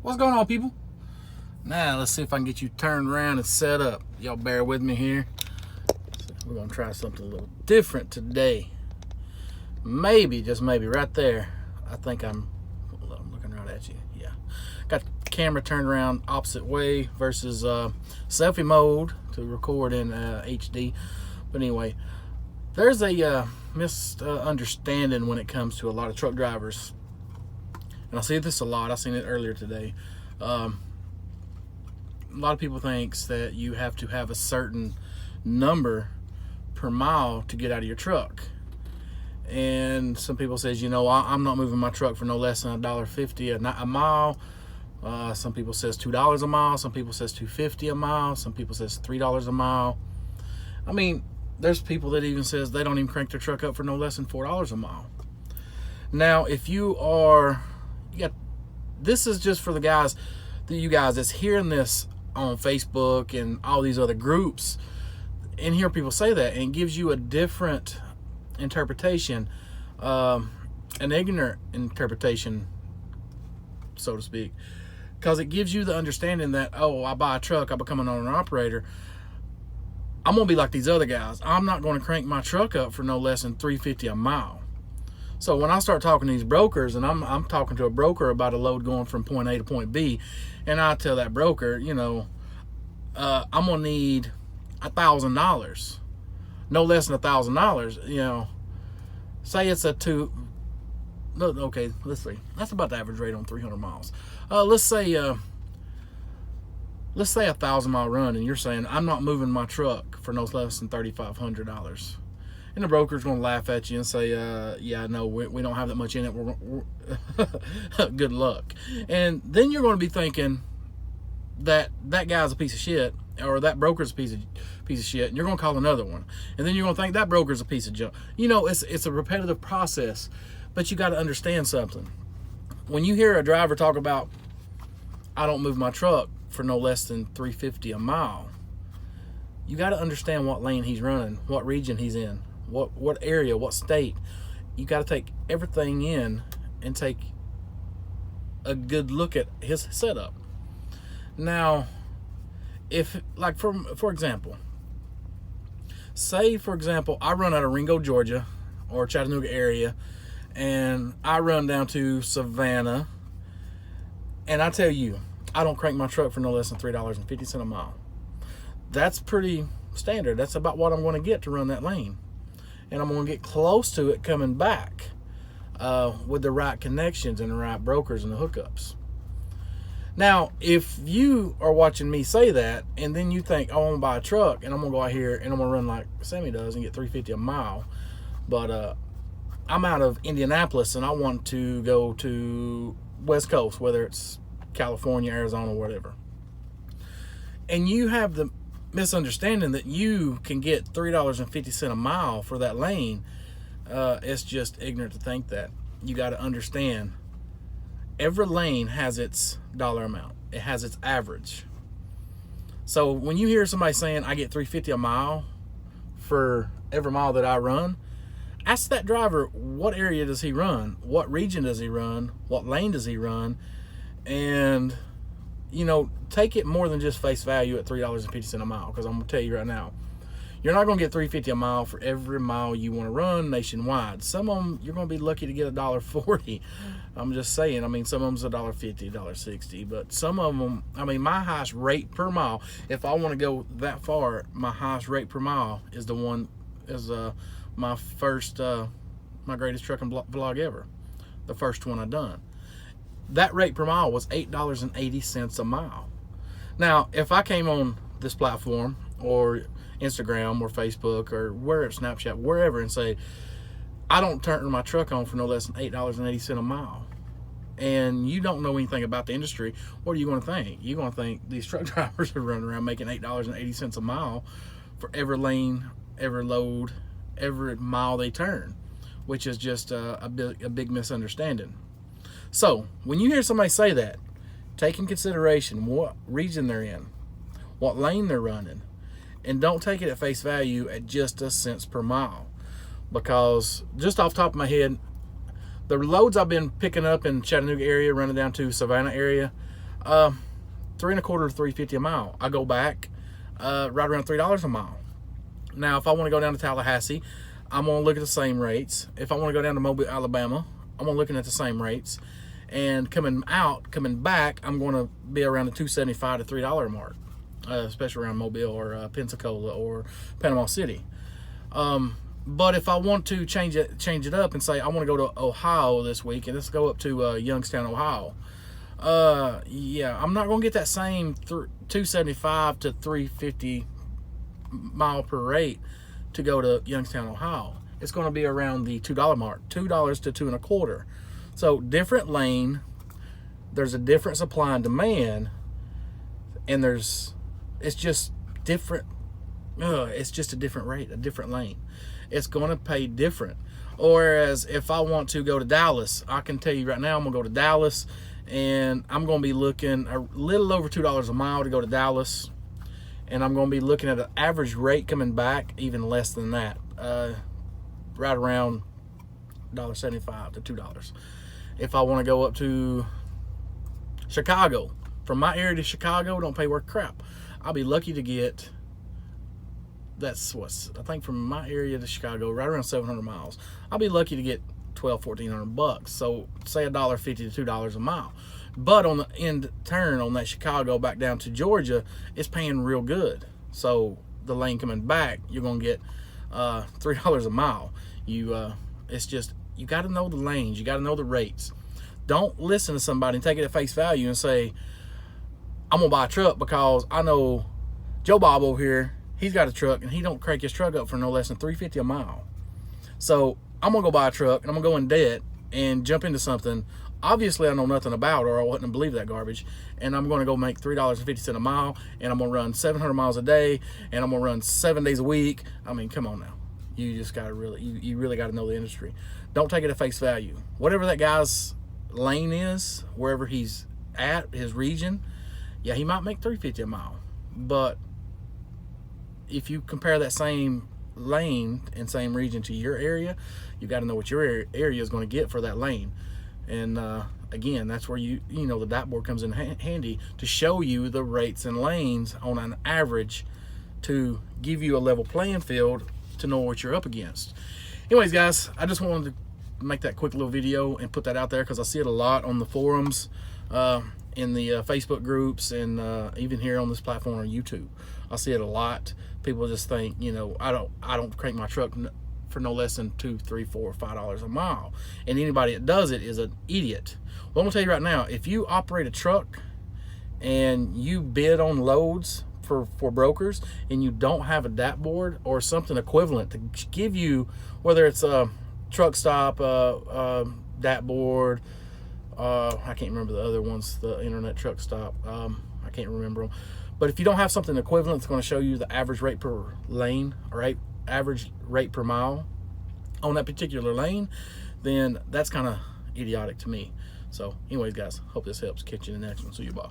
What's going on, people? Now, let's see if I can get you turned around and set up. Y'all bear with me here. We're going to try something a little different today. Maybe, just maybe, right there. I think I'm looking right at you. Yeah. Got the camera turned around opposite way versus selfie mode to record in HD. But anyway, there's a misunderstanding when it comes to a lot of truck drivers. And I see this a lot. I seen it earlier today. A lot of people thinks that you have to have a certain number per mile to get out of your truck. And some people says, you know, I'm not moving my truck for no less than $1.50 a mile. Some people says $2 a mile. Some people says $2.50 a mile. Some people says $3 a mile. I mean, there's people that even says they don't even crank their truck up for no less than $4 a mile. Now, if you are, this is just for the guys, you guys that's hearing this on Facebook and all these other groups, and hear people say that, and it gives you a different interpretation, an ignorant interpretation, so to speak, because it gives you the understanding that, oh, I buy a truck, I become an owner operator, I'm gonna be like these other guys. I'm not gonna crank my truck up for no less than $3.50 a mile. So when I start talking to these brokers, and I'm talking to a broker about a load going from point A to point B, and I tell that broker, you know, I'm gonna need $1,000, no less than $1,000. You know, say it's okay, let's see, that's about the average rate on 300 miles. Let's say a 1,000 mile run, and you're saying I'm not moving my truck for no less than $3,500. And the broker's going to laugh at you and say, yeah, no, we don't have that much in it. We're good luck. And then you're going to be thinking that guy's a piece of shit, or that broker's a piece of shit, and you're going to call another one. And then you're going to think that broker's a piece of junk. You know, it's a repetitive process, but you got to understand something. When you hear a driver talk about, I don't move my truck for no less than $3.50 a mile, you got to understand what lane he's running, what region he's in, what area, what state. You got to take everything in and take a good look at his setup. Now, if, like, for example, say, for example, I run out of Ringo, Georgia, or Chattanooga area, and I run down to Savannah, and I tell you, I don't crank my truck for no less than $3.50 a mile. That's pretty standard. That's about what I'm going to get to run that lane. And I'm going to get close to it coming back with the right connections and the right brokers and the hookups. Now, if you are watching me say that, and then you think, oh, I'm going to buy a truck, and I'm going to go out here, and I'm going to run like Sammy does and get $3.50 a mile, but I'm out of Indianapolis, and I want to go to West Coast, whether it's California, Arizona, whatever, and you have the misunderstanding that you can get $3.50 a mile for that lane, it's just ignorant to think that. You got to understand, every lane has its dollar amount. It has its average. So when you hear somebody saying, I get $3.50 a mile for every mile that I run, ask that driver, what area does he run? What region does he run? What lane does he run? And, you know, take it more than just face value at $3.50 a mile, because I'm going to tell you right now, you're not going to get $3.50 a mile for every mile you want to run nationwide. Some of them, you're going to be lucky to get $1.40. I'm just saying. I mean, some of them's $1.50, $1.60, but some of them, I mean, my highest rate per mile, if I want to go that far, my highest rate per mile is my first, my greatest trucking vlog ever, the first one I done. That rate per mile was $8.80 a mile. Now, if I came on this platform, or Instagram, or Facebook, or wherever, Snapchat, wherever, and say, I don't turn my truck on for no less than $8.80 a mile, and you don't know anything about the industry, what are you going to think? You're going to think these truck drivers are running around making $8.80 a mile for every lane, every load, every mile they turn, which is just a big misunderstanding. So when you hear somebody say that, take in consideration what region they're in, what lane they're running, and don't take it at face value at just a cents per mile. Because just off the top of my head, the loads I've been picking up in Chattanooga area, running down to Savannah area, $3.25 to $3.50 a mile. I go back right around $3 a mile. Now, if I want to go down to Tallahassee, I'm going to look at the same rates. If I want to go down to Mobile, Alabama, I'm going to looking at the same rates. And coming back, I'm going to be around the $2.75 to $3 mark, especially around Mobile or Pensacola or Panama City. But if I want to change it up and say I want to go to Ohio this week, and let's go up to Youngstown, Ohio. Yeah, I'm not going to get that same $2.75 to $3.50 mile per rate to go to Youngstown, Ohio. It's going to be around the $2 mark, $2 to $2.25. So different lane, there's a different supply and demand, and it's just different. It's just a different rate, a different lane. It's going to pay different. Whereas if I want to go to Dallas, I can tell you right now, I'm going to go to Dallas, and I'm going to be looking a little over $2 a mile to go to Dallas. And I'm going to be looking at an average rate coming back even less than that, right around $1.75 to $2. If I want to go up to Chicago, from my area to Chicago, don't pay worth crap. I'll be lucky to get, I think from my area to Chicago, right around 700 miles. I'll be lucky to get $1,200-$1,400. So say $1.50 to $2 a mile. But on the end turn on that Chicago back down to Georgia, it's paying real good. So the lane coming back, you're gonna get $3 a mile. It's just, you got to know the lanes, you got to know the rates. Don't listen to somebody and take it at face value and say, I'm gonna buy a truck because I know Joe Bob over here, he's got a truck and he don't crank his truck up for no less than $3.50 a mile. So I'm gonna go buy a truck and I'm gonna go in debt and jump into something obviously I know nothing about, or I wouldn't believe that garbage, and I'm going to go make $3.50 a mile, and I'm going to run 700 miles a day, and I'm going to run 7 days a week. I mean, come on now. You just got to really, you really got to know the industry. Don't take it at face value. Whatever that guy's lane is, wherever he's at, his region, yeah, he might make $3.50 a mile, but if you compare that same lane and same region to your area, you got to know what your area is going to get for that lane. And again, that's where you know the dashboard comes in handy to show you the rates and lanes on an average to give you a level playing field to know what you're up against. Anyways, guys, I just wanted to make that quick little video and put that out there because I see it a lot on the forums, in the Facebook groups, and even here on this platform on YouTube. I see it a lot. People just think, you know, I don't crank my truck for no less than $2, $3, $4, $5 a mile, and anybody that does it is an idiot. Well, I'm gonna tell you right now, if you operate a truck and you bid on loads for brokers and you don't have a dashboard or something equivalent to give you, whether it's a truck stop, dashboard, I can't remember the other ones, the internet truck stop, I can't remember them, but if you don't have something equivalent that's going to show you the average rate per lane, right, average rate per mile on that particular lane, then that's kind of idiotic to me. So anyways, guys, hope this helps. Catch you in the next one. See you, bye.